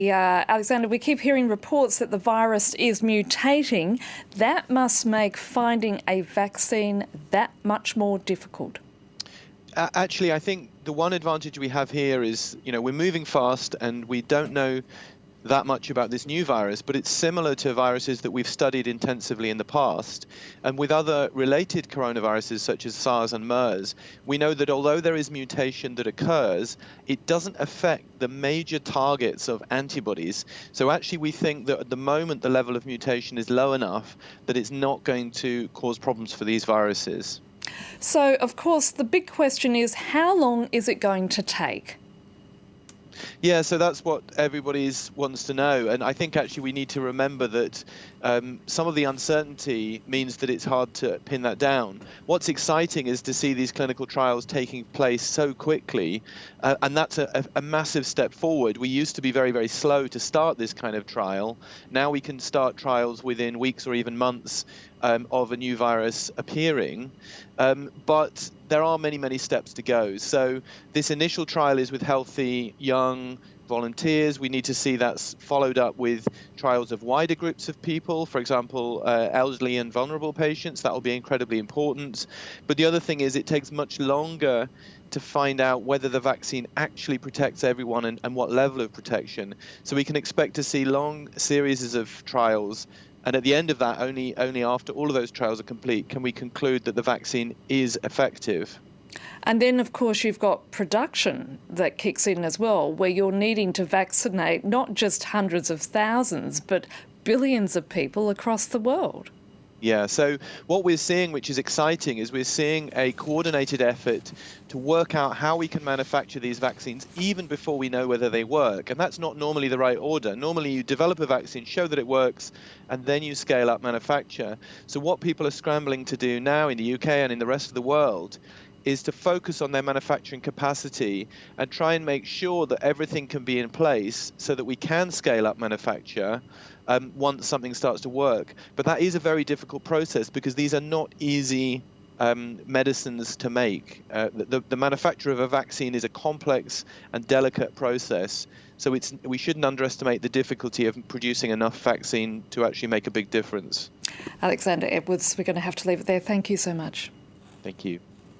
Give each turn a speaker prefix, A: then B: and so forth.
A: Yeah, Alexander, we keep hearing reports that the virus is mutating. That must make finding a vaccine that much more difficult.
B: Actually, I think the one advantage we have here is, we're moving fast and we don't know that much about this new virus, but it's similar to viruses that we've studied intensively in the past. And with other related coronaviruses such as SARS and MERS, we know that although there is mutation that occurs, it doesn't affect the major targets of antibodies. So actually we think that at the moment the level of mutation is low enough that it's not going to cause problems for these viruses.
A: So, of course, the big question is, how long is it going to take?
B: Yeah, so that's what everybody wants to know. And I think actually we need to remember that some of the uncertainty means that it's hard to pin that down. What's exciting is to see these clinical trials taking place so quickly. And that's a massive step forward. We used to be very, very slow to start this kind of trial. Now we can start trials within weeks or even months of a new virus appearing. But there are many, many steps to go. So this initial trial is with healthy young volunteers. We need to see that's followed up with trials of wider groups of people, for example, elderly and vulnerable patients. That will be incredibly important. But the other thing is it takes much longer to find out whether the vaccine actually protects everyone and what level of protection. So we can expect to see long series of trials. And at the end of that, only after all of those trials are complete can we conclude that the vaccine is effective.
A: And then, of course, you've got production that kicks in as well, where you're needing to vaccinate not just hundreds of thousands, but billions of people across the world.
B: Yeah, so what we're seeing, which is exciting, is we're seeing a coordinated effort to work out how we can manufacture these vaccines even before we know whether they work. And that's not normally the right order. Normally you develop a vaccine, show that it works, and then you scale up manufacture. So what people are scrambling to do now in the UK and in the rest of the world is to focus on their manufacturing capacity and try and make sure that everything can be in place so that we can scale up manufacture once something starts to work. But that is a very difficult process because these are not easy medicines to make. The manufacture of a vaccine is a complex and delicate process. So we shouldn't underestimate the difficulty of producing enough vaccine to actually make a big difference.
A: Alexander Edwards, we're going to have to leave it there. Thank you so much.
B: Thank you.